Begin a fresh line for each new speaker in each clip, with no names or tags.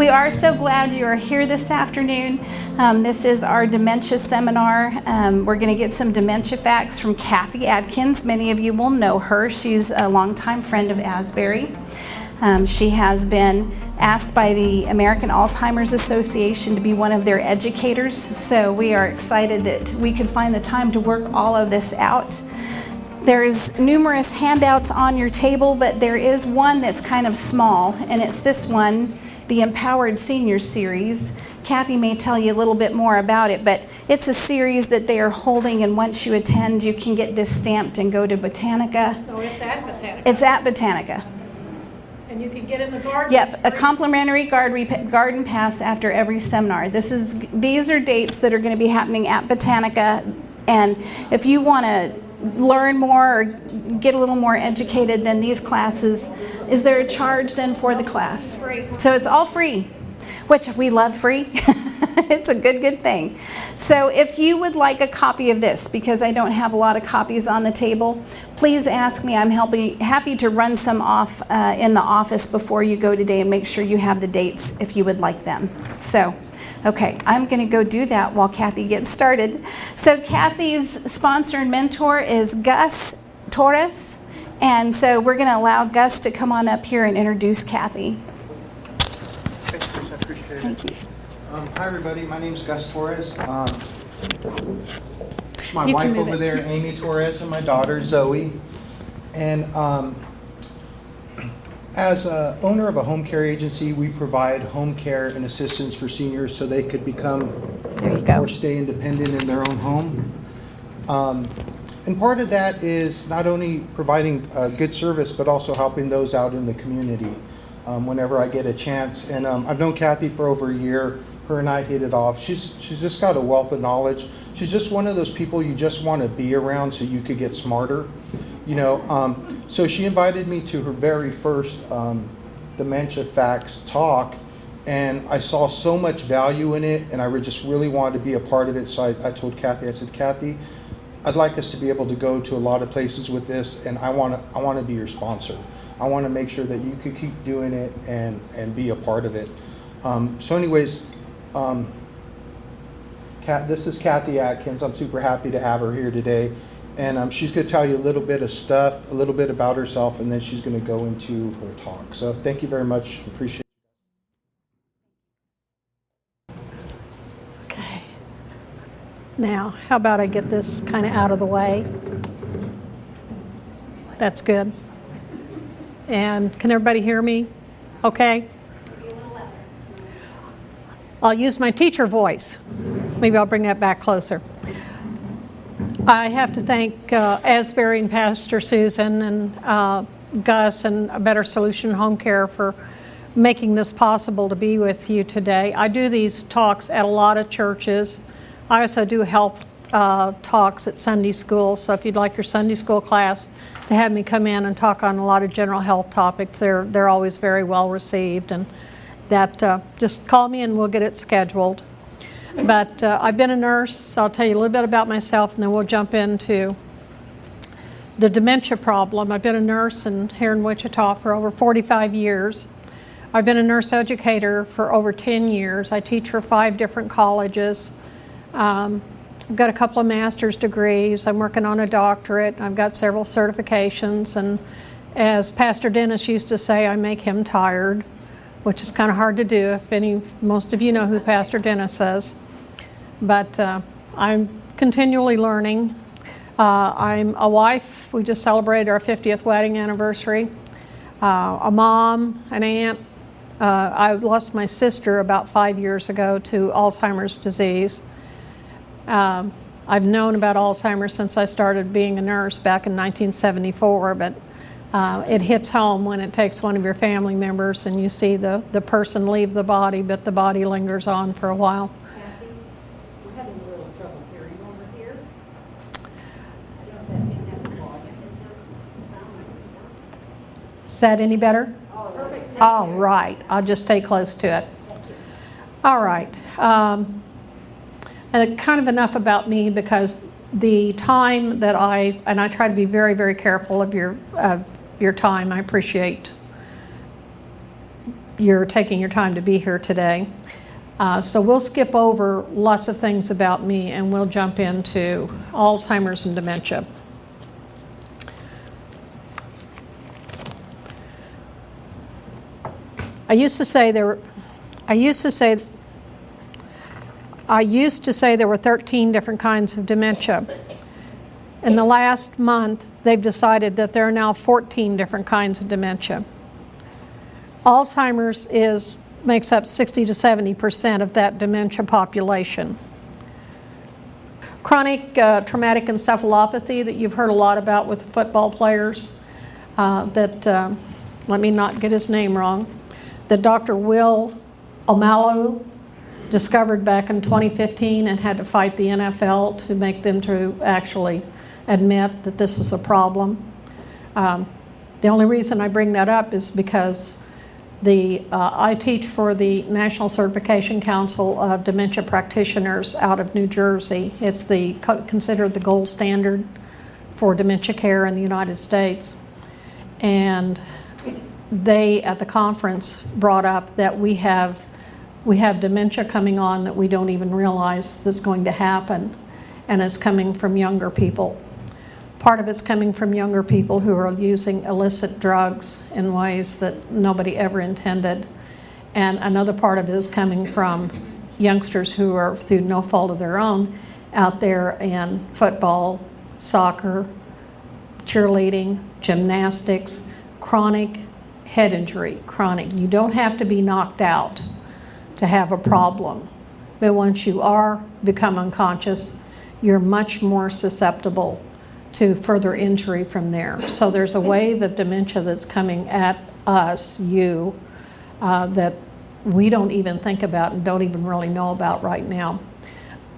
We are so glad you are here this afternoon. This is our dementia seminar. We're going to get some dementia facts from Kathy Adkins. Many of you will know her. She's a longtime friend of Asbury. She has been asked by the American Alzheimer's Association to be one of their educators. So we are excited that we could find the time to work all of this out. There's numerous handouts on your table, but there is one that's kind of small, and it's this one, the Empowered Senior Series. Kathy may tell you a little bit more about it, but it's a series that they are holding, and once you attend, you can get this stamped and go to Botanica.
No, it's at Botanica.
It's at Botanica.
And you can get in the garden.
Yep, a complimentary garden pass after every seminar. These are dates that are going to be happening at Botanica, and if you want to learn more or get a little more educated than these classes, is there a charge then for the class?
Free.
So it's all free, which we love free. It's a good thing. So if you would like a copy of this, because I don't have a lot of copies on the table, please ask me. I'm happy to run some off in the office before you go today and make sure you have the dates if you would like them. So, okay, I'm going to go do that while Kathy gets started. So Kathy's sponsor and mentor is Gus Torres. And so we're going to allow Gus to come on up here and introduce Kathy.
Thanks, Chris. I appreciate it.
Thank you.
Hi, everybody. My name is Gus Torres. My
You can
wife
move
over
it.
there, Amy Torres, and my daughter, Zoe. And as a owner of a home care agency, we provide home care and assistance for seniors so they could become
There you go.
or stay independent in their own home. And part of that is not only providing good service, but also helping those out in the community whenever I get a chance. And I've known Kathy for over a year. Her and I hit it off. She's just got a wealth of knowledge. She's just one of those people you just want to be around so you could get smarter. You know, so she invited me to her very first Dementia Facts talk, and I saw so much value in it, and I just really wanted to be a part of it. So I told Kathy, I said, Kathy, I'd like us to be able to go to a lot of places with this, and I want to be your sponsor. I want to make sure that you could keep doing it and be a part of it. So anyways, this is Kathy Adkins. I'm super happy to have her here today. And she's going to tell you a little bit of stuff, a little bit about herself, and then she's going to go into her talk. So thank you very much. Appreciate it.
Now, how about I get this kind of out of the way? That's good. And can everybody hear me? Okay? I'll use my teacher voice. Maybe I'll bring that back closer. I have to thank Asbury and Pastor Susan and Gus and A Better Solution Home Care for making this possible to be with you today. I do these talks at a lot of churches. I also do health talks at Sunday school, so if you'd like your Sunday school class to have me come in and talk on a lot of general health topics, they're always very well received, and that just call me and we'll get it scheduled. But I've been a nurse, so I'll tell you a little bit about myself and then we'll jump into the dementia problem. I've been a nurse here in Wichita for over 45 years. I've been a nurse educator for over 10 years. I teach for 5 different colleges. I've got a couple of master's degrees. I'm working on a doctorate. I've got several certifications, and as Pastor Dennis used to say, I make him tired, which is kind of hard to do most of you know who Pastor Dennis is. But I'm continually learning. I'm a wife. We just celebrated our 50th wedding anniversary. A mom, an aunt. I lost my sister about 5 years ago to Alzheimer's disease. I've known about Alzheimer's since I started being a nurse back in 1974, but it hits home when it takes one of your family members and you see the person leave the body, but the body lingers on for a while.
Kathy, we're having a little trouble hearing over here. I don't know if that thing has a volume. It doesn't sound like it.
Is that any better?
Oh, perfect.
All right, I'll just stay close to it. All right. And kind of enough about me, because the time that I try to be very, very careful of your time. I appreciate you're taking your time to be here today. So we'll skip over lots of things about me and we'll jump into Alzheimer's and dementia. I used to say there were 13 different kinds of dementia. In the last month, they've decided that there are now 14 different kinds of dementia. Alzheimer's makes up 60 to 70% of that dementia population. Chronic traumatic encephalopathy that you've heard a lot about with football players, let me not get his name wrong, that Dr. Will Omalu discovered back in 2015 and had to fight the NFL to make them to actually admit that this was a problem. The only reason I bring that up is because I teach for the National Certification Council of Dementia Practitioners out of New Jersey. It's considered the gold standard for dementia care in the United States. And they, at the conference, brought up that we have dementia coming on that we don't even realize that's going to happen, and it's coming from younger people. Part of it's coming from younger people who are using illicit drugs in ways that nobody ever intended, and another part of it is coming from youngsters who are, through no fault of their own, out there in football, soccer, cheerleading, gymnastics, chronic head injury, chronic. You don't have to be knocked out to have a problem, but once you become unconscious, you're much more susceptible to further injury from there. So there's a wave of dementia that's coming at us, that we don't even think about and don't even really know about right now.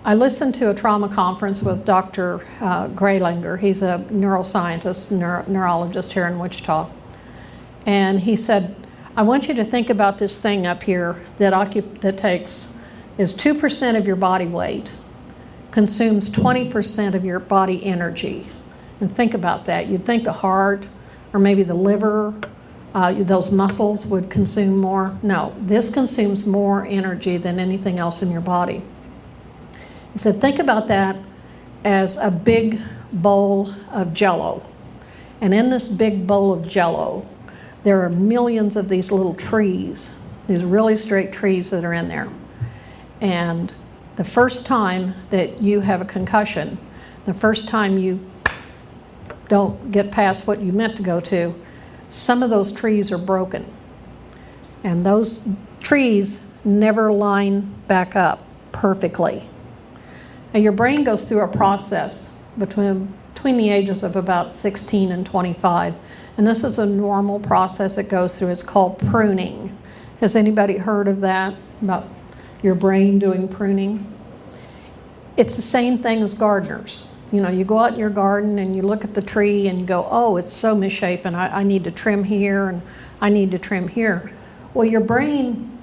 I listened to a trauma conference with Dr. Graylinger. He's a neuroscientist, neurologist here in Wichita. And he said, I want you to think about this thing up here that is 2% of your body weight, consumes 20% of your body energy. And think about that. You'd think the heart or maybe the liver, those muscles would consume more. No, this consumes more energy than anything else in your body. He said, think about that as a big bowl of Jell-O. And in this big bowl of Jell-O, there are millions of these little trees, these really straight trees that are in there. And the first time that you have a concussion, the first time you don't get past what you meant to go to, some of those trees are broken. And those trees never line back up perfectly. Now your brain goes through a process between the ages of about 16 and 25. And this is a normal process it goes through. It's called pruning. Has anybody heard of that, about your brain doing pruning? It's the same thing as gardeners. You know, you go out in your garden and you look at the tree and you go, oh, it's so misshapen. I need to trim here and I need to trim here. Well, your brain,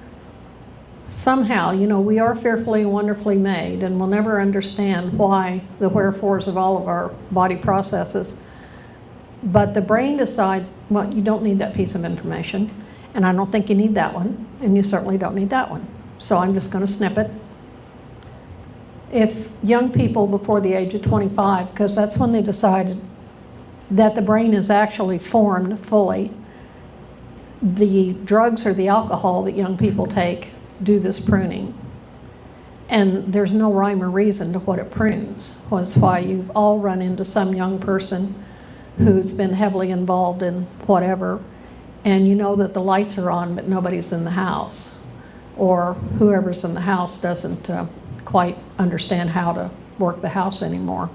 somehow, we are fearfully and wonderfully made, and we'll never understand why, the wherefores of all of our body processes. But the brain decides, well, you don't need that piece of information, and I don't think you need that one, and you certainly don't need that one. So I'm just going to snip it. If young people before the age of 25, because that's when they decided that the brain is actually formed fully, the drugs or the alcohol that young people take do this pruning. And there's no rhyme or reason to what it prunes. That's why you've all run into some young person who's been heavily involved in whatever, and you know that the lights are on but nobody's in the house, or whoever's in the house doesn't quite understand how to work the house anymore.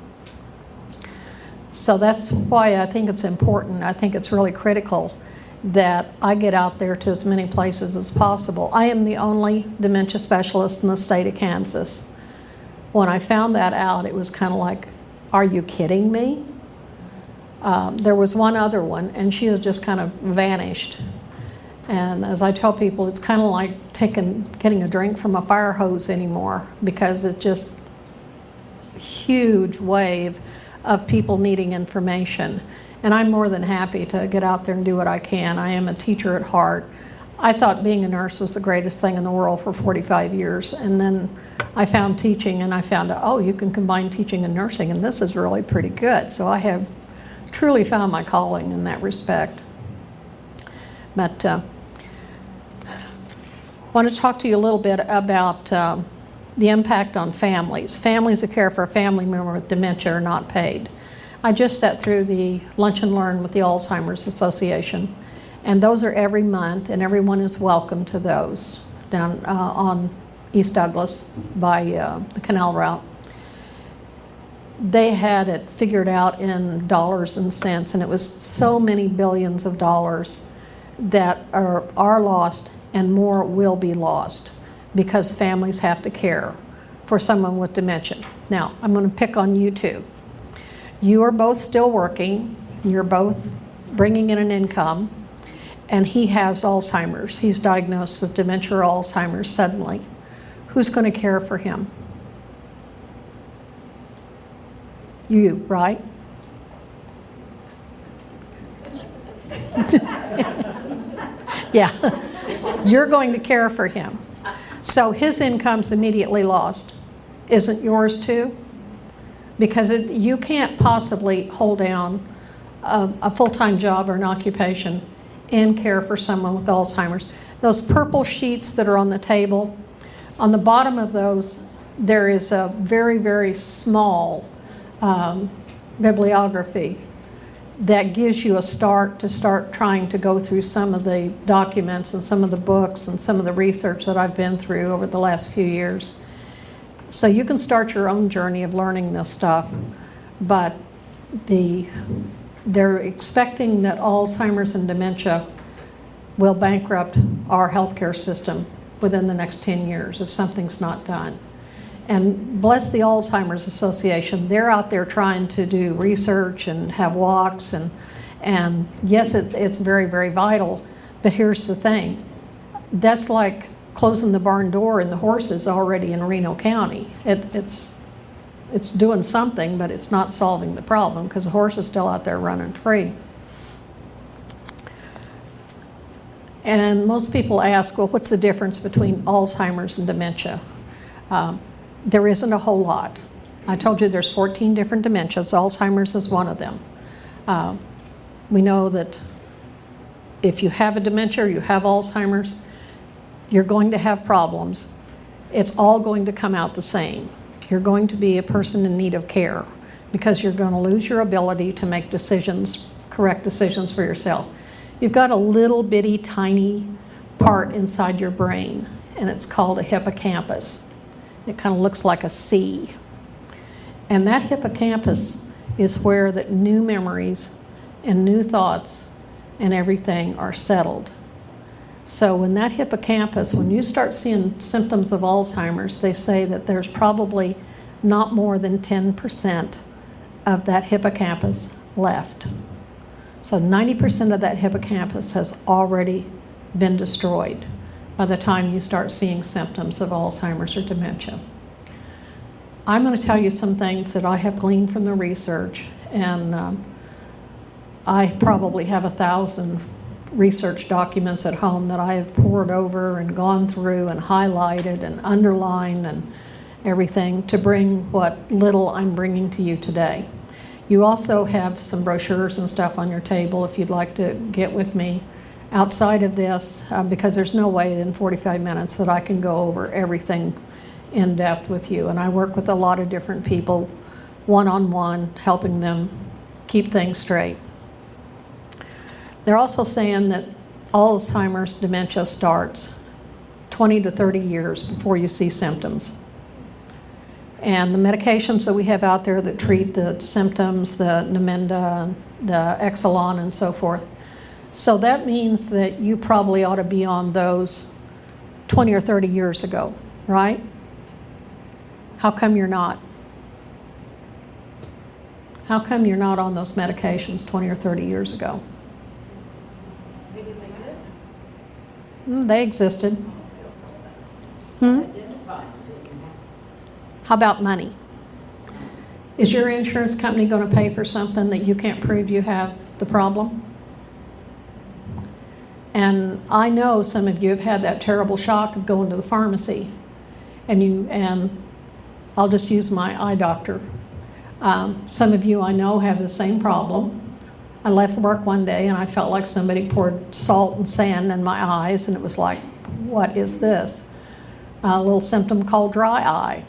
So that's why I think it's important. I think it's really critical that I get out there to as many places as possible. I am the only dementia specialist in the state of Kansas. When I found that out, it was kind of like, are you kidding me? There was one other one, and she has just kind of vanished. And as I tell people, it's kind of like getting a drink from a fire hose anymore, because it's just a huge wave of people needing information. And I'm more than happy to get out there and do what I can. I am a teacher at heart. I thought being a nurse was the greatest thing in the world for 45 years. And then I found teaching, and I found out, oh, you can combine teaching and nursing, and this is really pretty good. So I have truly found my calling in that respect. But I want to talk to you a little bit about the impact on families. Families who care for a family member with dementia are not paid. I just sat through the Lunch and Learn with the Alzheimer's Association, and those are every month, and everyone is welcome to those down on East Douglas by the canal route. They had it figured out in dollars and cents, and it was so many billions of dollars that are lost, and more will be lost because families have to care for someone with dementia. Now, I'm going to pick on you two. You are both still working, you're both bringing in an income, and he has Alzheimer's. He's diagnosed with dementia or Alzheimer's suddenly. Who's going to care for him? You, right? Yeah, you're going to care for him. So his income's immediately lost. Isn't yours too? Because you can't possibly hold down a full-time job or an occupation and care for someone with Alzheimer's. Those purple sheets that are on the table, on the bottom of those, there is a very, very small bibliography that gives you a start to start trying to go through some of the documents and some of the books and some of the research that I've been through over the last few years. So you can start your own journey of learning this stuff, but they're expecting that Alzheimer's and dementia will bankrupt our healthcare system within the next 10 years if something's not done. And bless the Alzheimer's Association, they're out there trying to do research and have walks, and yes, it's very, very vital, but here's the thing. That's like closing the barn door and the horse is already in Reno County. It's doing something, but it's not solving the problem because the horse is still out there running free. And most people ask, well, what's the difference between Alzheimer's and dementia? There isn't a whole lot. I told you there's 14 different dementias. Alzheimer's is one of them. We know that if you have a dementia or you have Alzheimer's, you're going to have problems. It's all going to come out the same. You're going to be a person in need of care because you're going to lose your ability to make decisions, correct decisions for yourself. You've got a little bitty tiny part inside your brain, and it's called a hippocampus. It kind of looks like a C. And that hippocampus is where that new memories and new thoughts and everything are settled. So when that hippocampus, when you start seeing symptoms of Alzheimer's, they say that there's probably not more than 10% of that hippocampus left. So 90% of that hippocampus has already been destroyed by the time you start seeing symptoms of Alzheimer's or dementia. I'm going to tell you some things that I have gleaned from the research, and I probably have 1,000 research documents at home that I have poured over and gone through and highlighted and underlined and everything to bring what little I'm bringing to you today. You also have some brochures and stuff on your table if you'd like to get with me outside of this, because there's no way in 45 minutes that I can go over everything in depth with you. And I work with a lot of different people, one-on-one, helping them keep things straight. They're also saying that Alzheimer's dementia starts 20 to 30 years before you see symptoms. And the medications that we have out there that treat the symptoms, the Namenda, the Exelon, and so forth. So that means that you probably ought to be on those 20 or 30 years ago, right? How come you're not? How come you're not on those medications 20 or 30 years ago?
They didn't exist.
They existed.
Identified.
How about money? Is your insurance company going to pay for something that you can't prove you have the problem? And I know some of you have had that terrible shock of going to the pharmacy, and I'll just use my eye doctor. Some of you I know have the same problem. I left work one day and I felt like somebody poured salt and sand in my eyes, and it was like, what is this? A little symptom called dry eye.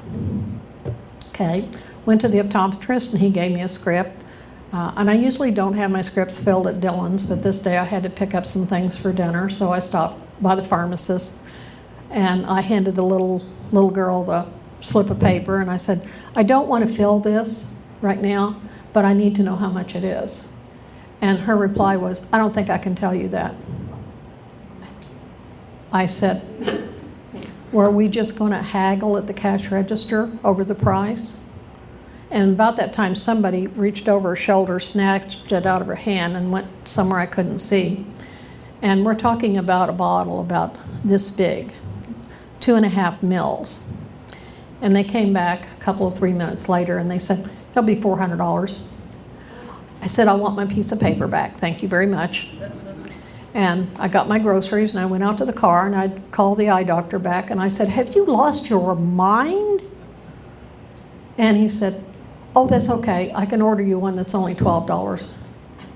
Okay, went to the optometrist and he gave me a script. And I usually don't have my scripts filled at Dillon's, but this day I had to pick up some things for dinner, so I stopped by the pharmacist and I handed the little girl the slip of paper and I said, I don't want to fill this right now, but I need to know how much it is. And her reply was, I don't think I can tell you that. I said, were we just going to haggle at the cash register over the price? And about that time, somebody reached over her shoulder, snatched it out of her hand, and went somewhere I couldn't see. And we're talking about a bottle about this big, 2.5 mils. And they came back a couple of 3 minutes later, and they said, it'll be $400. I said, I want my piece of paper back. Thank you very much. And I got my groceries, and I went out to the car, and I called the eye doctor back, and I said, have you lost your mind? And he said, oh, that's okay. I can order you one that's only $12.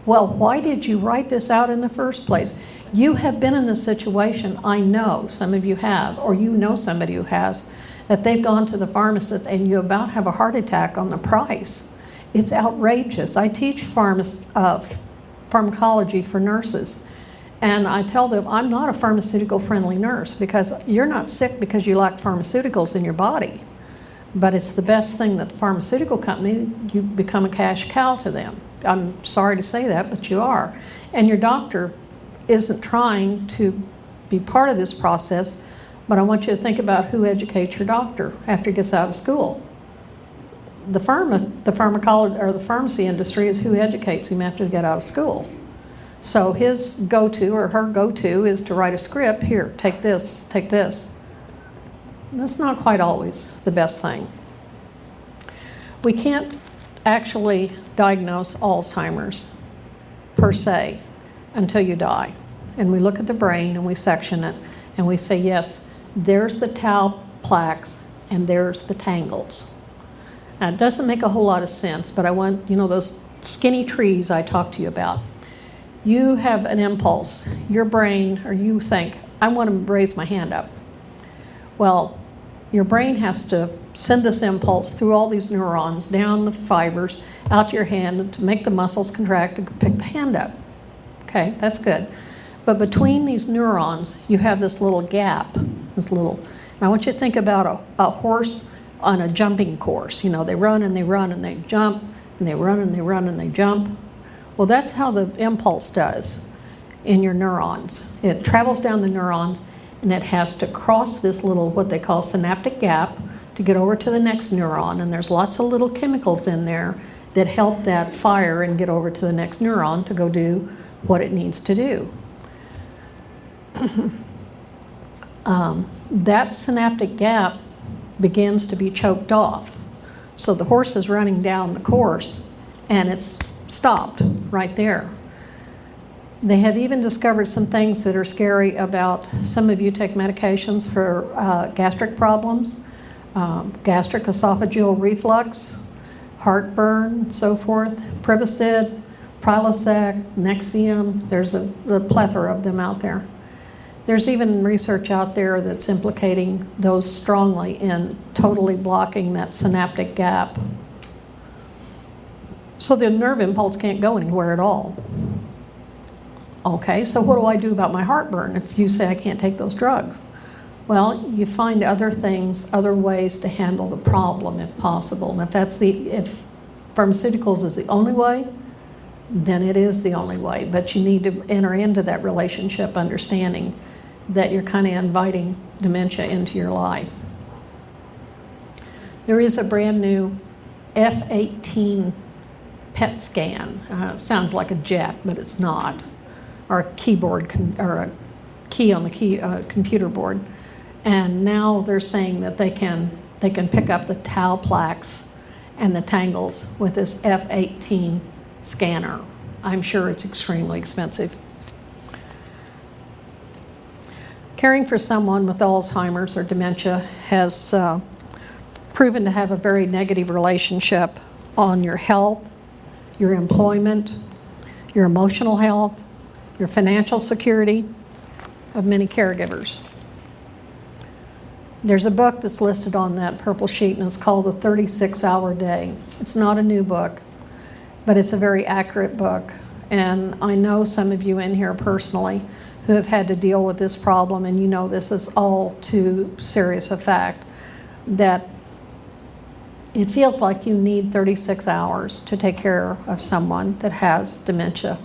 Well, why did you write this out in the first place? You have been in this situation, I know some of you have, or you know somebody who has, that they've gone to the pharmacist and you about have a heart attack on the price. It's outrageous. I teach pharmacology for nurses, and I tell them I'm not a pharmaceutical friendly nurse because you're not sick because you lack pharmaceuticals in your body. But it's the best thing that the pharmaceutical company, you become a cash cow to them. I'm sorry to say that, but you are. And your doctor isn't trying to be part of this process, but I want you to think about who educates your doctor after he gets out of school. The pharmacology or the pharmacy industry is who educates him after they get out of school. So his go-to or her go-to is to write a script. Here, take this, take this. That's not quite always the best thing. We can't actually diagnose Alzheimer's per se until you die. And we look at the brain and we section it and we say, yes, there's the tau plaques and there's the tangles. Now, it doesn't make a whole lot of sense, but I want, those skinny trees I talked to you about. You have an impulse, your brain, or you think, I want to raise my hand up. Well, your brain has to send this impulse through all these neurons, down the fibers, out to your hand to make the muscles contract to pick the hand up. Okay, that's good. But between these neurons, you have this little gap, and I want you to think about a horse on a jumping course. They run and they run and they jump, and they run and they run and they jump. Well, that's how the impulse does in your neurons. It travels down the neurons, and it has to cross this little, what they call synaptic gap, to get over to the next neuron. And there's lots of little chemicals in there that help that fire and get over to the next neuron to go do what it needs to do. That synaptic gap begins to be choked off. So the horse is running down the course, and it's stopped right there. They have even discovered some things that are scary about, some of you take medications for gastric problems, gastric esophageal reflux, heartburn, so forth, Prevacid, Prilosec, Nexium. There's a plethora of them out there. There's even research out there that's implicating those strongly in totally blocking that synaptic gap. So the nerve impulse can't go anywhere at all. Okay, so what do I do about my heartburn if you say I can't take those drugs? Well, you find other things, other ways to handle the problem if possible. And if pharmaceuticals is the only way, then it is the only way. But you need to enter into that relationship understanding that you're kind of inviting dementia into your life. There is a brand new F-18 PET scan. Sounds like a jet, but it's not. Or a keyboard, or a key on the computer board. And now they're saying that they can pick up the tau plaques and the tangles with this F-18 scanner. I'm sure it's extremely expensive. Caring for someone with Alzheimer's or dementia has proven to have a very negative relationship on your health, your employment, your emotional health, your financial security of many caregivers. There's a book that's listed on that purple sheet, and it's called The 36-Hour Day. It's not a new book, but it's a very accurate book. And I know some of you in here personally who have had to deal with this problem, and you know this is all too serious a fact, that it feels like you need 36 hours to take care of someone that has dementia,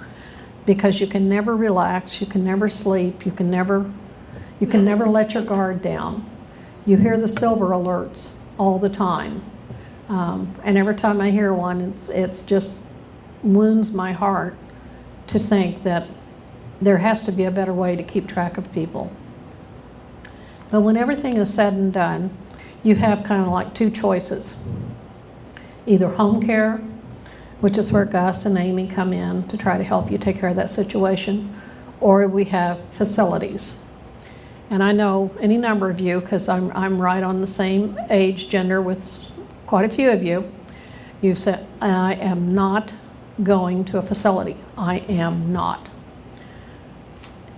because you can never relax, you can never sleep, you can never let your guard down. You hear the silver alerts all the time. And every time I hear one, it's just wounds my heart to think that there has to be a better way to keep track of people. But when everything is said and done, you have kind of like two choices. Either home care, which is where Gus and Amy come in to try to help you take care of that situation, or we have facilities. And I know any number of you, because I'm right on the same age, gender with quite a few of you, you said, I am not going to a facility. I am not.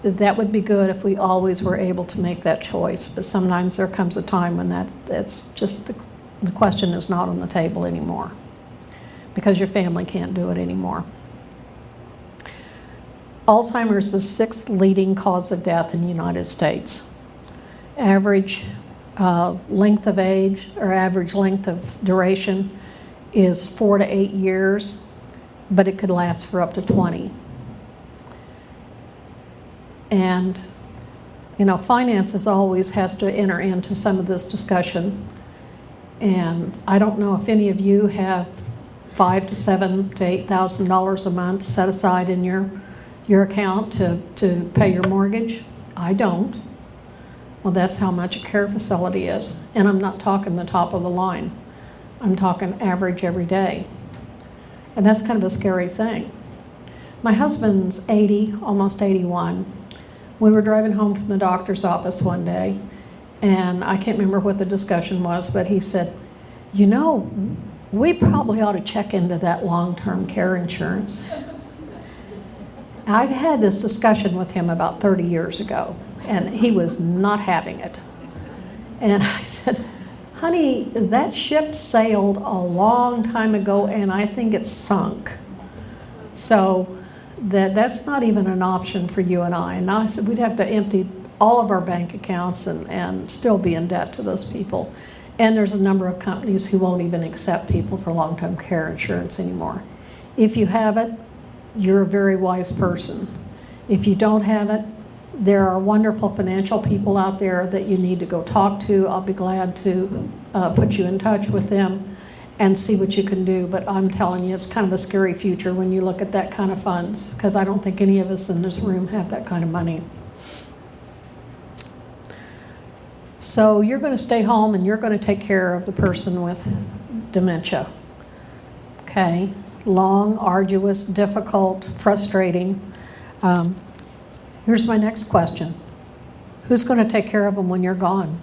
That would be good if we always were able to make that choice, but sometimes there comes a time when that's just the question is not on the table anymore, because your family can't do it anymore. Alzheimer's is the 6th leading cause of death in the United States. Average length of age, or average length of duration, is 4 to 8 years, but it could last for up to 20. And, you know, finances always has to enter into some of this discussion. And I don't know if any of you have $5,000 to $7,000 to $8,000 a month set aside in your account to pay your mortgage. I don't. Well, that's how much a care facility is. And I'm not talking the top of the line. I'm talking average every day. And that's kind of a scary thing. My husband's 80, almost 81. We were driving home from the doctor's office one day, and I can't remember what the discussion was, but he said, you know, we probably ought to check into that long-term care insurance. I've had this discussion with him about 30 years ago, and he was not having it. And I said, honey, that ship sailed a long time ago, and I think it's sunk. So that's not even an option for you and I. And I said we'd have to empty all of our bank accounts and still be in debt to those people. And there's a number of companies who won't even accept people for long-term care insurance anymore. If you have it, you're a very wise person. If you don't have it, there are wonderful financial people out there that you need to go talk to. I'll be glad to put you in touch with them and see what you can do. But I'm telling you, it's kind of a scary future when you look at that kind of funds, because I don't think any of us in this room have that kind of money. So you're going to stay home and you're going to take care of the person with dementia. Okay? Long, arduous, difficult, frustrating. Here's my next question. Who's going to take care of them when you're gone?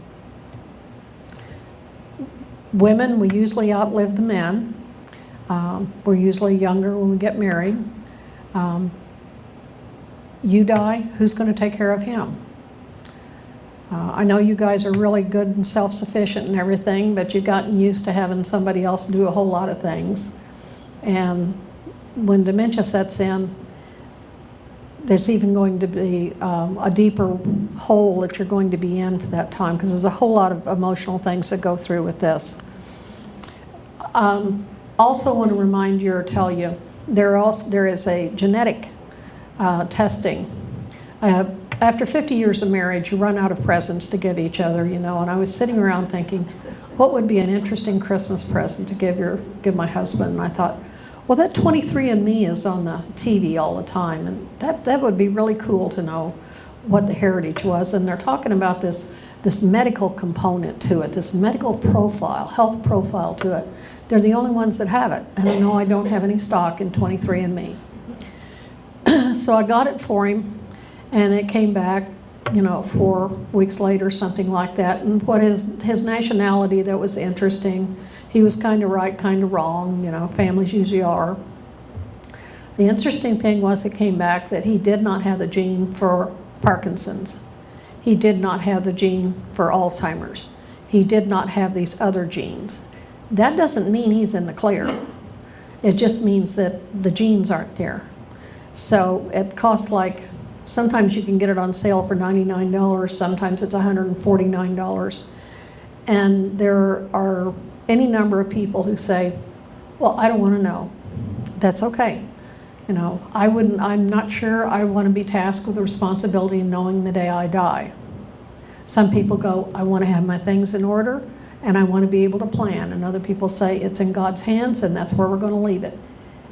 Women, we usually outlive the men. We're usually younger when we get married. You die, who's going to take care of him? I know you guys are really good and self-sufficient and everything, but you've gotten used to having somebody else do a whole lot of things. And when dementia sets in, there's even going to be a deeper hole that you're going to be in for that time, because there's a whole lot of emotional things that go through with this. Also want to remind you or tell you, there is a genetic testing. After 50 years of marriage, you run out of presents to give each other, you know, and I was sitting around thinking, what would be an interesting Christmas present to give my husband? And I thought, well, that 23andMe is on the TV all the time, and that would be really cool to know what the heritage was. And they're talking about this medical component to it, this medical profile, health profile to it. They're the only ones that have it. And I know I don't have any stock in 23andMe. So I got it for him, and it came back 4 weeks later, something like that. And what his nationality, that was interesting. He was kind of right, kind of wrong, families usually are. The interesting thing was it came back that he did not have the gene for Parkinson's. He did not have the gene for Alzheimer's. He did not have these other genes. That doesn't mean he's in the clear. It just means that the genes aren't there. So it costs sometimes you can get it on sale for $99, sometimes it's $149. And there are any number of people who say, well, I don't want to know. That's okay. I'm not sure I want to be tasked with the responsibility of knowing the day I die. Some people go, I want to have my things in order and I want to be able to plan. And other people say it's in God's hands and that's where we're going to leave it.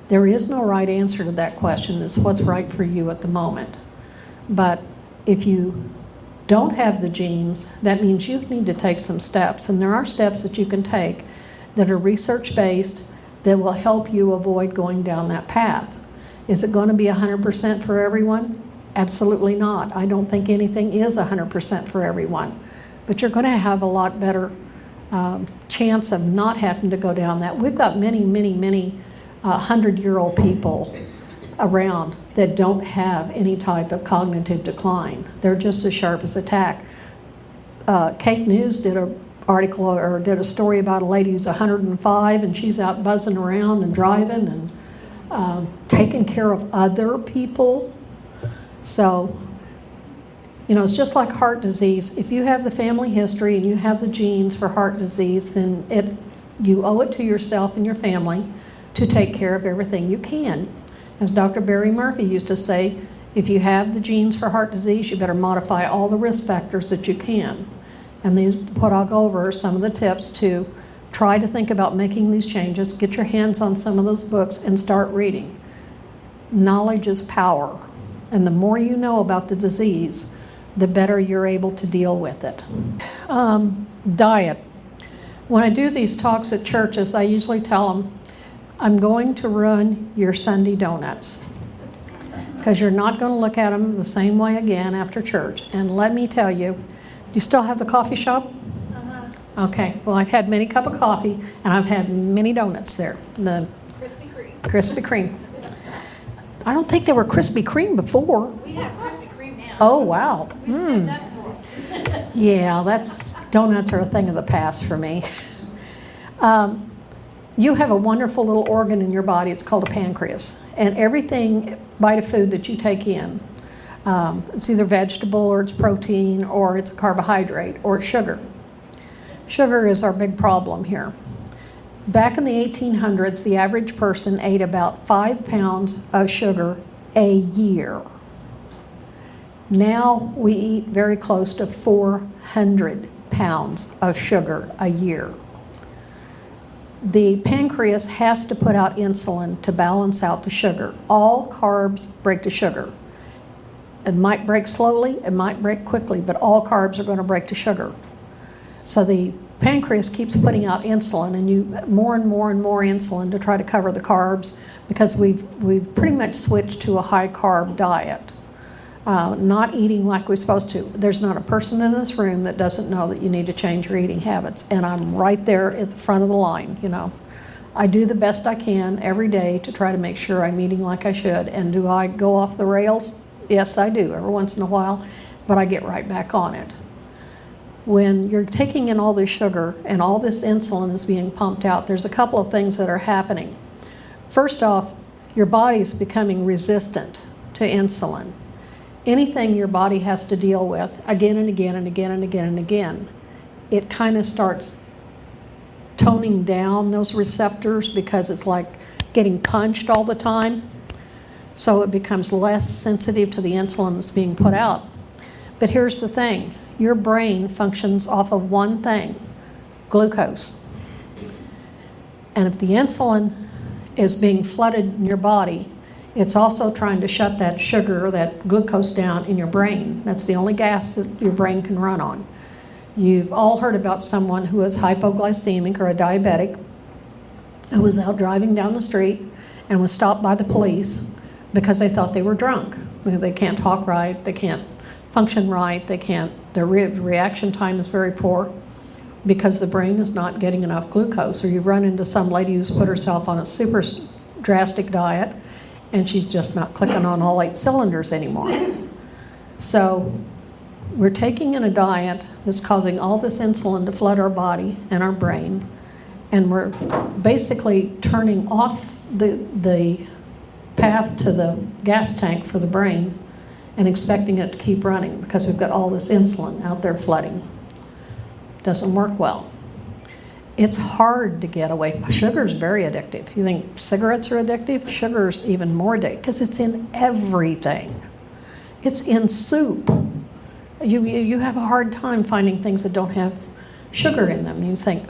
There is no right answer to that question. It's what's right for you at the moment. But if you don't have the genes, that means you need to take some steps. And there are steps that you can take that are research-based that will help you avoid going down that path. Is it going to be 100% for everyone? Absolutely not. I don't think anything is 100% for everyone. But you're going to have a lot better chance of not having to go down that. We've got many 100-year-old people around that don't have any type of cognitive decline. They're just as sharp as a tack. Cake News did an article or did a story about a lady who's 105 and she's out buzzing around and driving and taking care of other people. So, it's just like heart disease. If you have the family history and you have the genes for heart disease, then you owe it to yourself and your family to take care of everything you can. As Dr. Barry Murphy used to say, if you have the genes for heart disease, you better modify all the risk factors that you can. And what I'll go over are some of the tips to try to think about making these changes, get your hands on some of those books and start reading. Knowledge is power. And the more you know about the disease, the better you're able to deal with it. Diet. When I do these talks at churches, I usually tell them, I'm going to ruin your Sunday donuts because you're not going to look at them the same way again after church. And let me tell you, you still have the coffee shop? Uh-huh. Okay, well, I've had many cup of coffee and I've had many donuts there. The
Krispy Kreme.
Krispy Kreme. I don't think they were Krispy Kreme before.
We have Krispy Kreme now.
Oh, wow.
We said that before.
Yeah, donuts are a thing of the past for me. You have a wonderful little organ in your body. It's called a pancreas. And everything bite of food that you take in, it's either vegetable or it's protein or it's a carbohydrate or it's sugar. Sugar is our big problem here. Back in the 1800s, the average person ate about 5 pounds of sugar a year. Now we eat very close to 400 pounds of sugar a year. The pancreas has to put out insulin to balance out the sugar. All carbs break to sugar. It might break slowly, it might break quickly, but all carbs are going to break to sugar. So the pancreas keeps putting out insulin, and more and more insulin to try to cover the carbs because we've pretty much switched to a high carb diet. Not eating like we're supposed to. There's not a person in this room that doesn't know that you need to change your eating habits, and I'm right there at the front of the line. I do the best I can every day to try to make sure I'm eating like I should. And do I go off the rails? Yes, I do every once in a while, but I get right back on it. When you're taking in all this sugar and all this insulin is being pumped out, there's a couple of things that are happening. First off, your body's becoming resistant to insulin. Anything your body has to deal with again and again and again and again and again, it kind of starts toning down those receptors because it's like getting punched all the time. So it becomes less sensitive to the insulin that's being put out. But here's the thing, your brain functions off of one thing, glucose. And if the insulin is being flooded in your body, it's also trying to shut that sugar, that glucose down in your brain. That's the only gas that your brain can run on. You've all heard about someone who is hypoglycemic or a diabetic who was out driving down the street and was stopped by the police because they thought they were drunk. They can't talk right, they can't function right. They can't, their reaction time is very poor because the brain is not getting enough glucose. Or you run into some lady who's put herself on a super drastic diet and she's just not clicking on all 8 cylinders anymore. So we're taking in a diet that's causing all this insulin to flood our body and our brain, and we're basically turning off the path to the gas tank for the brain and expecting it to keep running because we've got all this insulin out there flooding. Doesn't work well. It's hard to get away. Sugar is very addictive. You think cigarettes are addictive? Sugar is even more addictive because it's in everything. It's in soup. You have a hard time finding things that don't have sugar in them. You think,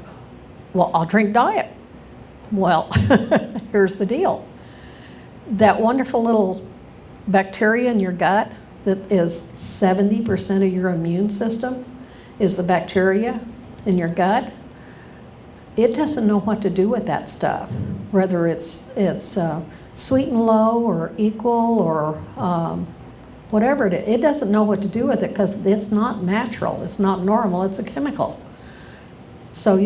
well, I'll drink diet. Well, here's the deal. That wonderful little bacteria in your gut that is 70% of your immune system is the bacteria in your gut. It doesn't know what to do with that stuff, whether it's sweet and low or equal or whatever it is. It doesn't know what to do with it because it's not natural, it's not normal, it's a chemical. So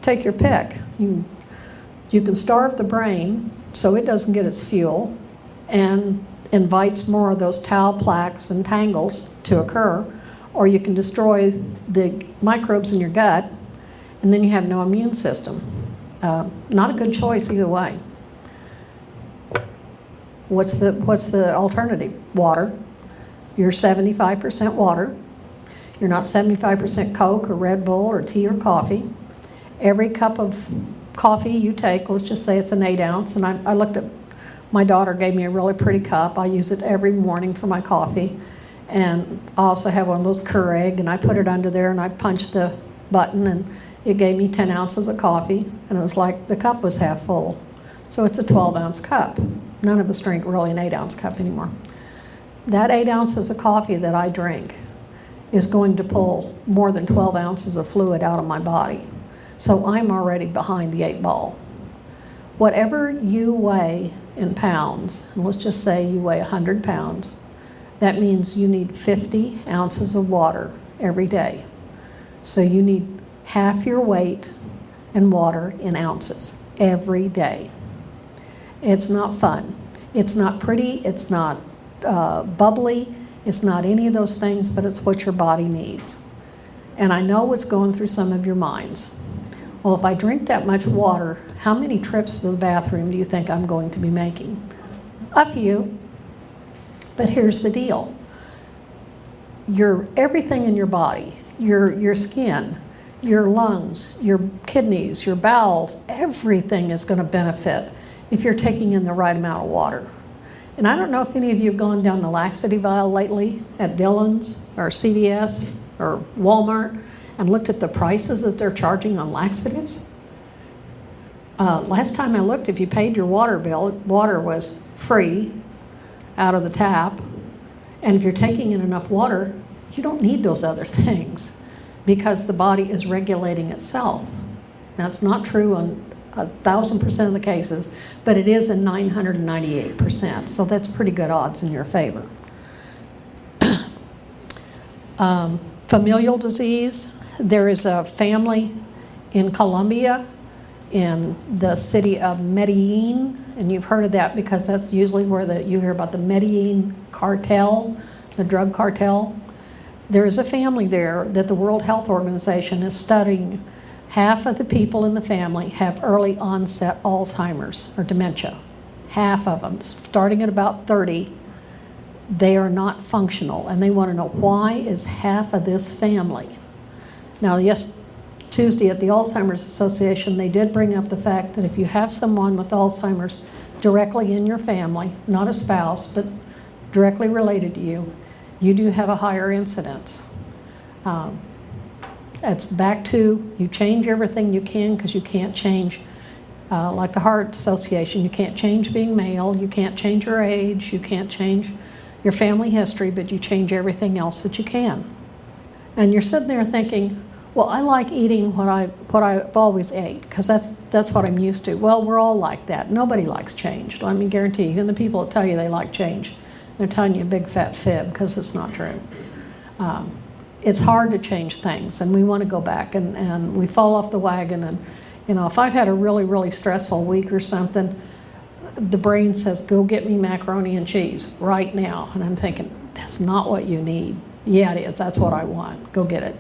take your pick. You can starve the brain so it doesn't get its fuel and invites more of those tau plaques and tangles to occur, or you can destroy the microbes in your gut and then you have no immune system. Not a good choice either way. What's the alternative? Water. You're 75% water. You're not 75% Coke or Red Bull or tea or coffee. Every cup of coffee you take, let's just say it's an 8 ounce, and I looked at, my daughter gave me a really pretty cup. I use it every morning for my coffee. And I also have one of those Keurig, and I put it under there and I punched the button and it gave me 10 ounces of coffee, and it was like the cup was half full. So it's a 12-ounce cup. None of us drink really an 8-ounce cup anymore. That 8 ounces of coffee that I drink is going to pull more than 12 ounces of fluid out of my body. So I'm already behind the 8 ball. Whatever you weigh in pounds, and let's just say you weigh 100 pounds, that means you need 50 ounces of water every day. So you need half your weight in water in ounces every day. It's not fun. It's not pretty. It's not bubbly. It's not any of those things, but it's what your body needs. And I know what's going through some of your minds. Well, if I drink that much water, how many trips to the bathroom do you think I'm going to be making? A few. But here's the deal. Everything in your body, your skin, your lungs, your kidneys, your bowels, everything is going to benefit if you're taking in the right amount of water. And I don't know if any of you have gone down the laxative aisle lately at Dillon's or CVS or Walmart and looked at the prices that they're charging on laxatives. Last time I looked, if you paid your water bill, water was free out of the tap. And if you're taking in enough water, you don't need those other things because the body is regulating itself. Now, it's not true in 1,000% of the cases, but it is in 998%. So that's pretty good odds in your favor. Familial disease. There is a family in Colombia in the city of Medellin, and you've heard of that because that's usually where you hear about the Medellin cartel, the drug cartel. There is a family there that the World Health Organization is studying. Half of the people in the family have early onset Alzheimer's or dementia. Half of them, starting at about 30, they are not functional, and they want to know why is half of this family. Now, yes, Tuesday at the Alzheimer's Association, they did bring up the fact that if you have someone with Alzheimer's directly in your family, not a spouse, but directly related to you, you do have a higher incidence. It's back to you change everything you can because you can't change, like the Heart Association, you can't change being male, you can't change your age, you can't change your family history, but you change everything else that you can. And you're sitting there thinking, well, I like eating what I've always ate because that's what I'm used to. Well, we're all like that. Nobody likes change. Let me guarantee you, even the people that tell you they like change, They're telling you a big fat fib because it's not true. It's hard to change things, and we want to go back, and we fall off the wagon. And if I've had a really, really stressful week or something, the brain says, go get me macaroni and cheese right now. And I'm thinking, that's not what you need. Yeah, it is. That's what I want. Go get it.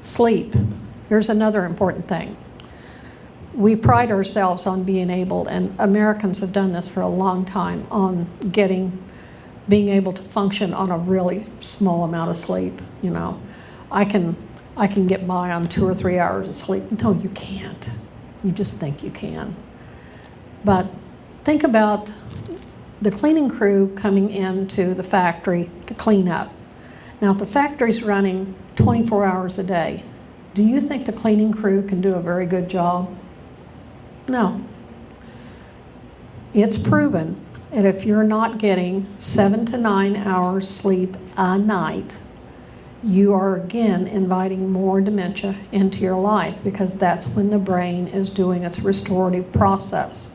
Sleep. Here's another important thing. We pride ourselves on being able, and Americans have done this for a long time, on being able to function on a really small amount of sleep. I can get by on 2 or 3 hours of sleep. No, you can't. You just think you can. But think about the cleaning crew coming into the factory to clean up. Now, if the factory's running 24 hours a day, do you think the cleaning crew can do a very good job? No. It's proven that if you're not getting 7 to 9 hours sleep a night, you are again inviting more dementia into your life, because that's when the brain is doing its restorative process.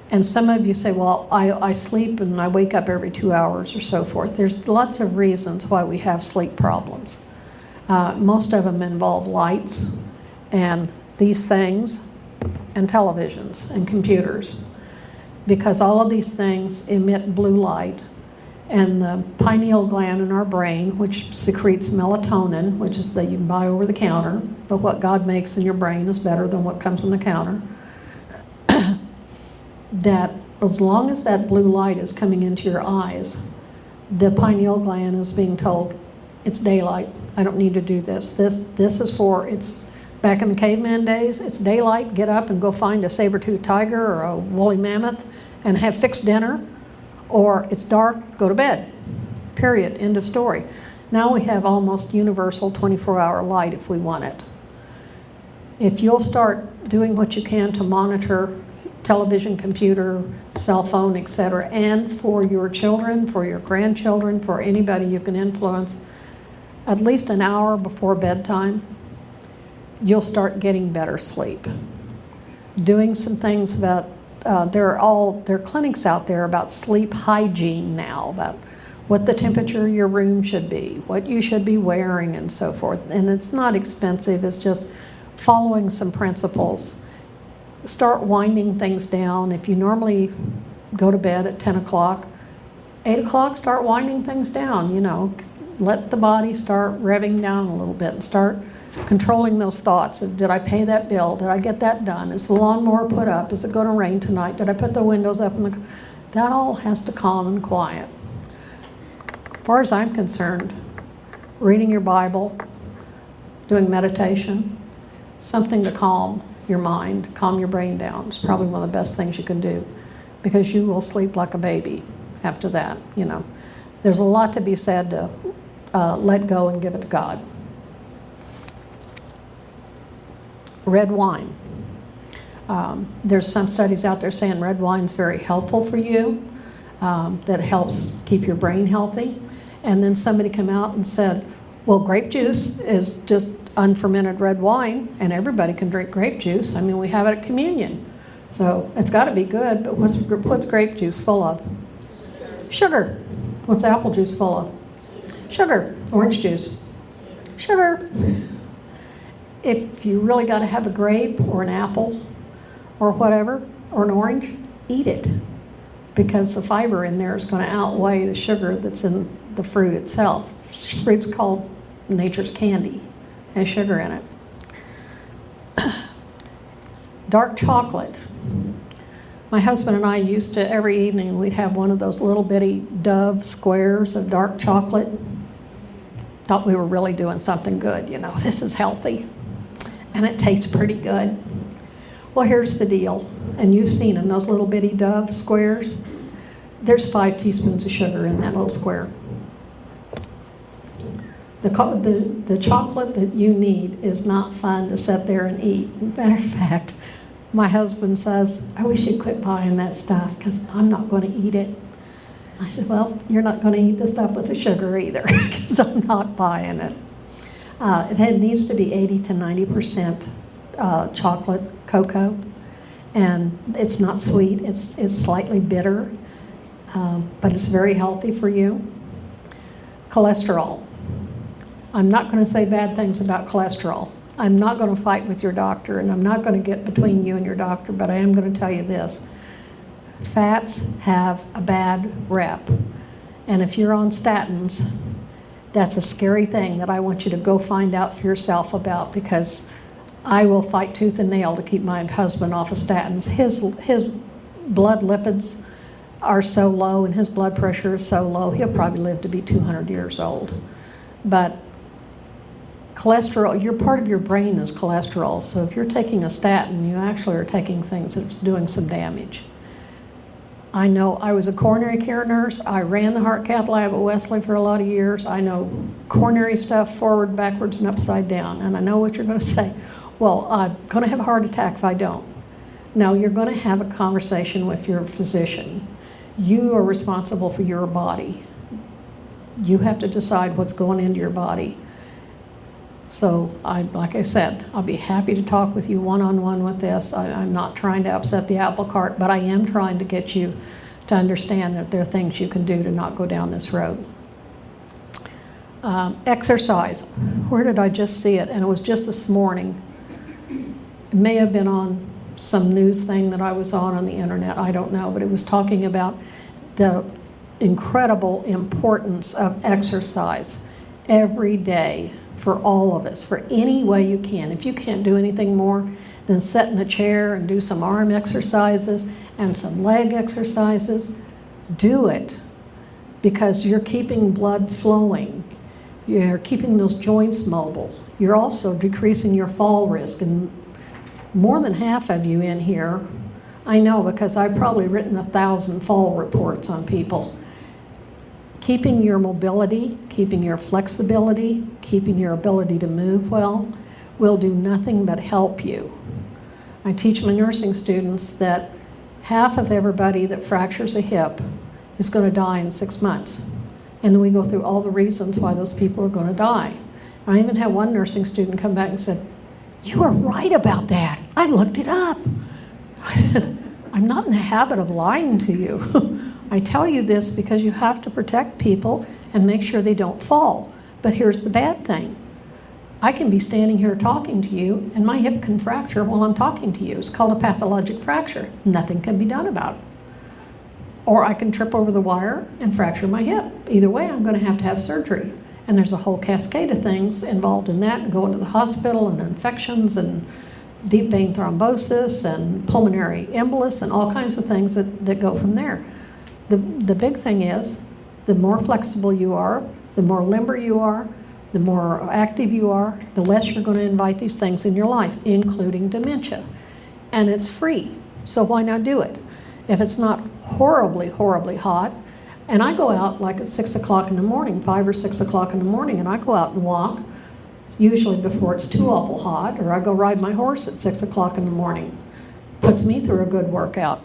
And some of you say, well, I sleep and I wake up every 2 hours or so forth. There's lots of reasons why we have sleep problems. Most of them involve lights and these things and televisions and computers, because all of these things emit blue light, and the pineal gland in our brain, which secretes melatonin, which is that you can buy over the counter, but what God makes in your brain is better than what comes on the counter, that as long as that blue light is coming into your eyes, the pineal gland is being told, it's daylight, I don't need to do this. This is for, it's back in the caveman days, it's daylight, get up and go find a saber-toothed tiger or a woolly mammoth and have fixed dinner, or it's dark, go to bed, period, end of story. Now we have almost universal 24-hour light if we want it. If you'll start doing what you can to monitor television, computer, cell phone, etc., and for your children, for your grandchildren, for anybody you can influence, at least an hour before bedtime, you'll start getting better sleep. Doing some things about, there are clinics out there about sleep hygiene now, about what the temperature of your room should be, what you should be wearing, and so forth. And it's not expensive, it's just following some principles. Start winding things down. If you normally go to bed at 10 o'clock, 8 o'clock, start winding things down, Let the body start revving down a little bit and start controlling those thoughts of, did I pay that bill? Did I get that done? Is the lawnmower put up? Is it going to rain tonight? Did I put the windows up? That all has to calm and quiet. As far as I'm concerned, reading your Bible, doing meditation, something to calm your mind, calm your brain down, is probably one of the best things you can do, because you will sleep like a baby after that. There's a lot to be said to let go and give it to God. Red wine. There's some studies out there saying red wine's very helpful for you, that helps keep your brain healthy. And then somebody came out and said, well, grape juice is just unfermented red wine, and everybody can drink grape juice. I mean, we have it at communion. So it's got to be good, but what's grape juice full of? Sugar. What's apple juice full of? Sugar. Orange juice. Sugar. If you really got to have a grape or an apple or whatever, or an orange, eat it, because the fiber in there is going to outweigh the sugar that's in the fruit itself. Fruit's called nature's candy, has sugar in it. Dark chocolate. My husband and I used to, every evening, we'd have one of those little bitty Dove squares of dark chocolate. Thought we were really doing something good, this is healthy. And it tastes pretty good. Well, here's the deal, and you've seen them, those little bitty Dove squares. There's 5 teaspoons of sugar in that little square. The chocolate that you need is not fun to sit there and eat. Matter of fact, my husband says, I wish you'd quit buying that stuff, because I'm not going to eat it. I said, well, you're not going to eat the stuff with the sugar either, because I'm not buying it. It needs to be 80 to 90% chocolate cocoa, and it's not sweet. It's slightly bitter, but it's very healthy for you. Cholesterol. I'm not going to say bad things about cholesterol. I'm not going to fight with your doctor, and I'm not going to get between you and your doctor, but I am going to tell you this. Fats have a bad rep. And if you're on statins, that's a scary thing that I want you to go find out for yourself about, because I will fight tooth and nail to keep my husband off of statins. His blood lipids are so low and his blood pressure is so low, he'll probably live to be 200 years old. But cholesterol, your part of your brain is cholesterol. So if you're taking a statin, you actually are taking things that's doing some damage. I know I was a coronary care nurse. I ran the heart cath lab at Wesley for a lot of years. I know coronary stuff forward, backwards, and upside down. And I know what you're going to say. Well, I'm going to have a heart attack if I don't. No, you're going to have a conversation with your physician. You are responsible for your body. You have to decide what's going into your body. So, like I said, I'll be happy to talk with you one-on-one with this. I'm not trying to upset the apple cart, but I am trying to get you to understand that there are things you can do to not go down this road. Exercise. Where did I just see it? And it was just this morning. It may have been on some news thing that I was on the internet. I don't know, but it was talking about the incredible importance of exercise every day. For all of us, for any way you can. If you can't do anything more than sit in a chair and do some arm exercises and some leg exercises, do it, because you're keeping blood flowing. You're keeping those joints mobile. You're also decreasing your fall risk. And more than half of you in here, I know because I've probably written 1,000 fall reports on people. Keeping your mobility, keeping your flexibility, keeping your ability to move well will do nothing but help you. I teach my nursing students that half of everybody that fractures a hip is going to die in 6 months. And then we go through all the reasons why those people are going to die. I even had one nursing student come back and said, "You are right about that. I looked it up." I said, "I'm not in the habit of lying to you. I tell you this because you have to protect people and make sure they don't fall. But here's the bad thing. I can be standing here talking to you and my hip can fracture while I'm talking to you. It's called a pathologic fracture. Nothing can be done about it. Or I can trip over the wire and fracture my hip. Either way, I'm going to have surgery. And there's a whole cascade of things involved in that, and going to the hospital and infections and deep vein thrombosis and pulmonary embolus and all kinds of things that go from there. The big thing is, the more flexible you are, the more limber you are, the more active you are, the less you're going to invite these things in your life, including dementia. And it's free, so why not do it? If it's not horribly, horribly hot, and I go out like at 6 o'clock in the morning, 5 or 6 o'clock in the morning, and I go out and walk, usually before it's too awful hot, or I go ride my horse at 6 o'clock in the morning. Puts me through a good workout.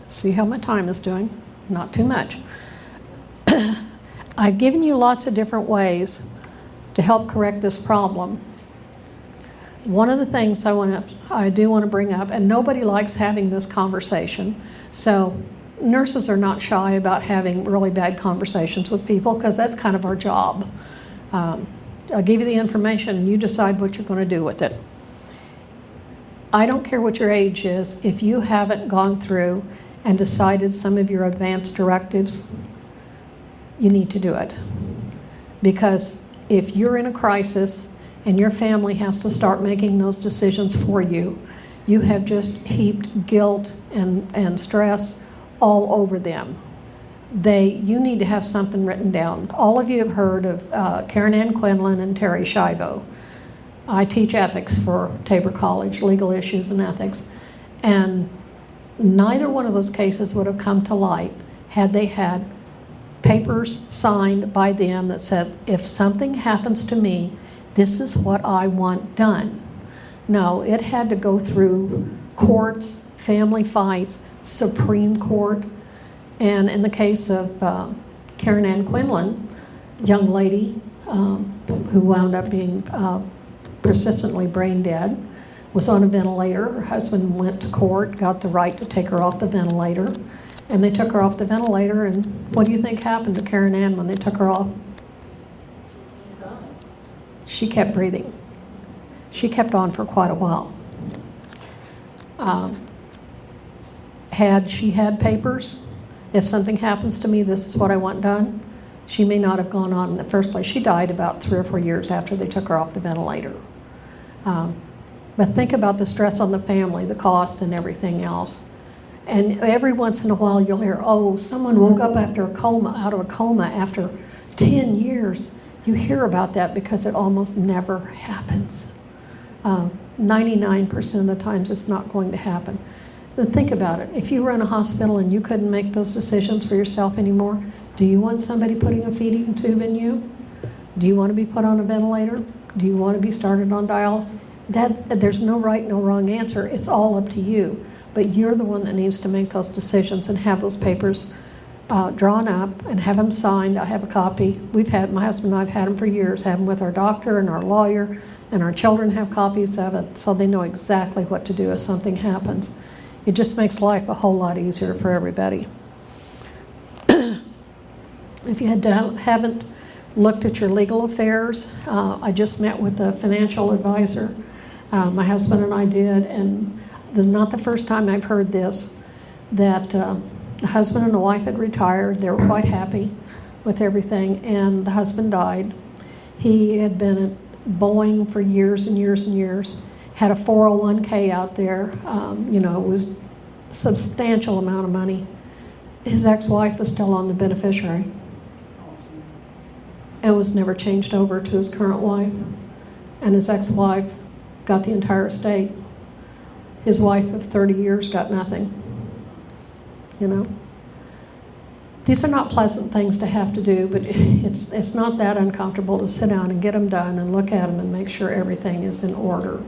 See how my time is doing? Not too much. I've given you lots of different ways to help correct this problem. One of the things I do want to bring up, and nobody likes having this conversation, so nurses are not shy about having really bad conversations with people because that's kind of our job. I'll give you the information and you decide what you're going to do with it. I don't care what your age is. If you haven't gone through and decided some of your advance directives, you need to do it. Because if you're in a crisis and your family has to start making those decisions for you, you have just heaped guilt and stress all over them. You need to have something written down. All of you have heard of Karen Ann Quinlan and Terry Schiavo. I teach ethics for Tabor College, legal issues and ethics. And neither one of those cases would have come to light had they had papers signed by them that says, if something happens to me, this is what I want done. No, it had to go through courts, family fights, Supreme Court. And in the case of Karen Ann Quinlan, young lady who wound up being persistently brain dead, was on a ventilator. Her husband went to court, got the right to take her off the ventilator, and they took her off the ventilator, and what do you think happened to Karen Ann when they took her off? She kept breathing. She kept on for quite a while. Had she had papers, if something happens to me, this is what I want done, she may not have gone on in the first place. She died about 3 or 4 years after they took her off the ventilator. But think about the stress on the family, the cost and everything else. And every once in a while you'll hear, oh, someone woke up after a coma, out of a coma after 10 years. You hear about that because it almost never happens. 99% of the times it's not going to happen. Then think about it. If you run a hospital and you couldn't make those decisions for yourself anymore, do you want somebody putting a feeding tube in you? Do you want to be put on a ventilator? Do you want to be started on dialysis? There's no right, no wrong answer. It's all up to you. But you're the one that needs to make those decisions and have those papers drawn up and have them signed. I have a copy. My husband and I have had them for years, have them with our doctor and our lawyer, and our children have copies of it, so they know exactly what to do if something happens. It just makes life a whole lot easier for everybody. If you haven't looked at your legal affairs, I just met with a financial advisor. My husband and I did, and not the first time I've heard this, that the husband and the wife had retired. They were quite happy with everything, and the husband died. He had been at Boeing for years and years and years, had a 401k out there. It was a substantial amount of money. His ex-wife was still on the beneficiary and was never changed over to his current wife. And his ex-wife got the entire estate. His wife of 30 years got nothing. These are not pleasant things to have to do, but it's not that uncomfortable to sit down and get them done and look at them and make sure everything is in order.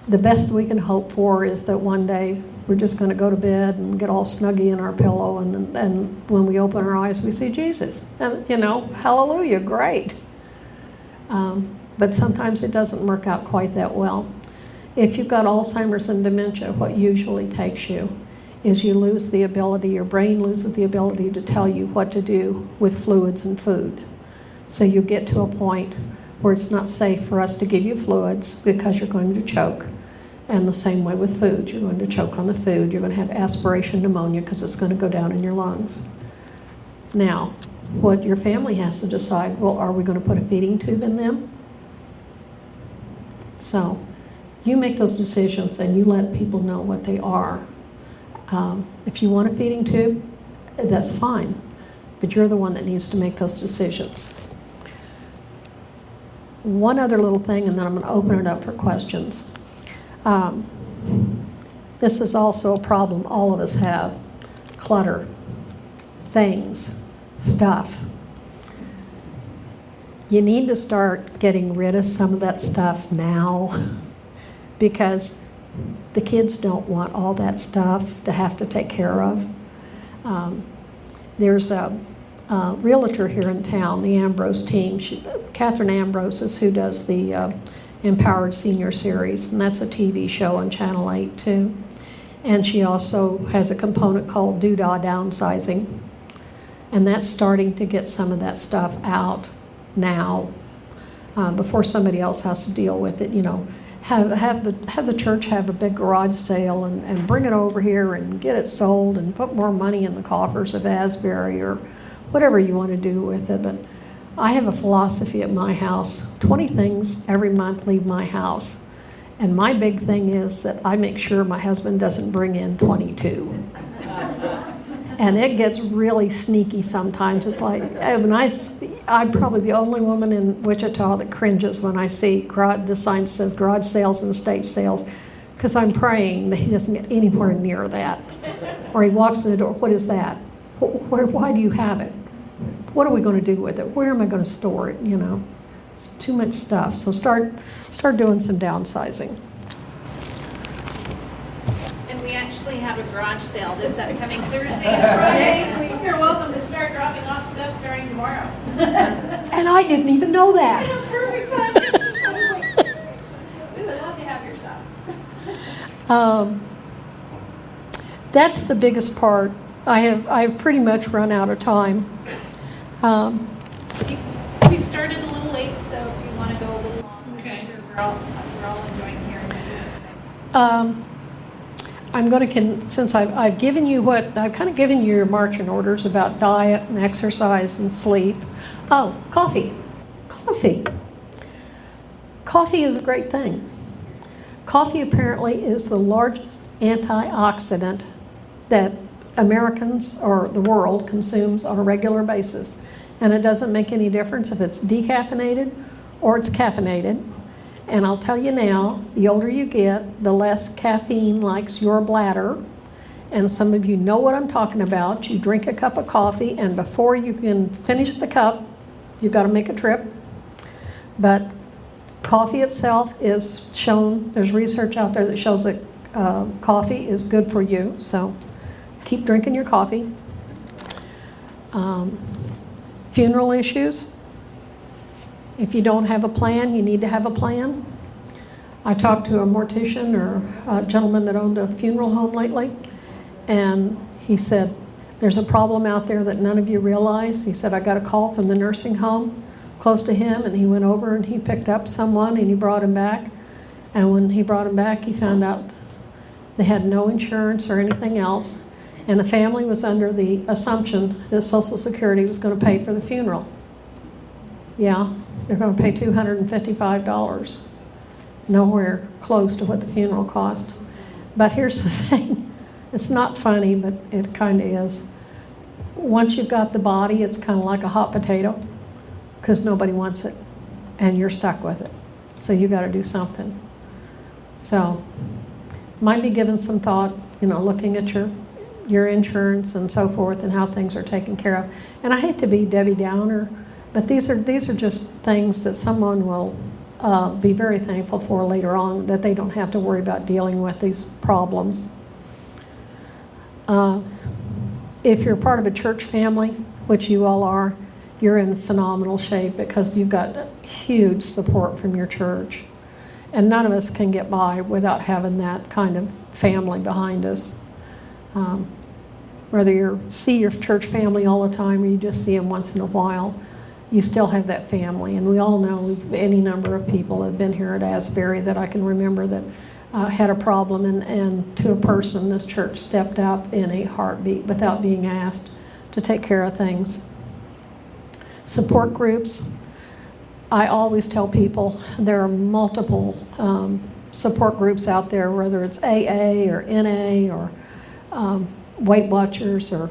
The best we can hope for is that one day we're just going to go to bed and get all snuggy in our pillow, and when we open our eyes we see Jesus. And hallelujah, great. But sometimes it doesn't work out quite that well. If you've got Alzheimer's and dementia, what usually takes you is you lose the ability, your brain loses the ability to tell you what to do with fluids and food. So you get to a point where it's not safe for us to give you fluids because you're going to choke. And the same way with food. You're going to choke on the food. You're going to have aspiration pneumonia because it's going to go down in your lungs. Now, what your family has to decide, well, are we going to put a feeding tube in them? So you make those decisions and you let people know what they are. If you want a feeding tube, that's fine. But you're the one that needs to make those decisions. One other little thing, and then I'm going to open it up for questions. This is also a problem all of us have. Clutter, things, stuff. You need to start getting rid of some of that stuff now because the kids don't want all that stuff to have to take care of. There's a realtor here in town, the Ambrose team. Catherine Ambrose is who does the Empowered Senior Series, and that's a TV show on Channel 8 too. And she also has a component called Doodah Downsizing, and that's starting to get some of that stuff out now before somebody else has to deal with it. Have the church have a big garage sale and bring it over here and get it sold and put more money in the coffers of Asbury or whatever you want to do with it. But I have a philosophy at my house. 20 things every month leave my house. And my big thing is that I make sure my husband doesn't bring in 22. And it gets really sneaky sometimes. It's like, I'm probably the only woman in Wichita that cringes when I see the sign says garage sales and estate sales, because I'm praying that he doesn't get anywhere near that. Or he walks in the door, what is that? Why do you have it? What are we going to do with it? Where am I going to store it? It's too much stuff. So start doing some downsizing.
And we actually have a garage sale this upcoming Thursday and Friday. You're welcome to start dropping off stuff starting tomorrow.
And I didn't even know that.
Perfect timing. I was like, have your stuff.
That's the biggest part. I've pretty much run out of time.
We started a little late, so if you want to go a little longer,
Okay.
sure, we're all enjoying hearing what you have to say.
I'm going to, since I've given you I've kind of given you your marching orders about diet and exercise and sleep. Oh, coffee. Coffee is a great thing. Coffee apparently is the largest antioxidant that Americans or the world consumes on a regular basis. And it doesn't make any difference if it's decaffeinated or it's caffeinated. And I'll tell you now, the older you get, the less caffeine likes your bladder. And some of you know what I'm talking about. You drink a cup of coffee, and before you can finish the cup, you've got to make a trip. But coffee itself is shown, there's research out there that shows that coffee is good for you. So keep drinking your coffee. Funeral issues. If you don't have a plan, you need to have a plan. I talked to a mortician or a gentleman that owned a funeral home lately, and he said, there's a problem out there that none of you realize. He said, I got a call from the nursing home close to him, and he went over and he picked up someone and he brought him back. And when he brought him back, he found out they had no insurance or anything else, and the family was under the assumption that Social Security was going to pay for the funeral. Yeah, they're going to pay $255. Nowhere close to what the funeral cost. But here's the thing. It's not funny, but it kind of is. Once you've got the body, it's kind of like a hot potato because nobody wants it, and you're stuck with it. So you got to do something. So might be giving some thought, looking at your insurance and so forth and how things are taken care of. And I hate to be Debbie Downer, but these are just things that someone will be very thankful for later on, that they don't have to worry about dealing with these problems. If you're part of a church family, which you all are, you're in phenomenal shape because you've got huge support from your church. And none of us can get by without having that kind of family behind us. Whether you see your church family all the time or you just see them once in a while, you still have that family. And we all know any number of people have been here at Asbury that I can remember that had a problem, and to a person, this church stepped up in a heartbeat without being asked to take care of things. Support groups. I always tell people there are multiple support groups out there, whether it's AA or NA or Weight Watchers or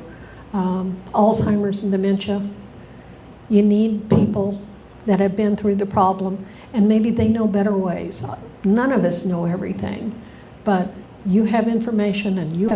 Alzheimer's and dementia. You need people that have been through the problem, and maybe they know better ways. None of us know everything, but you have information and you have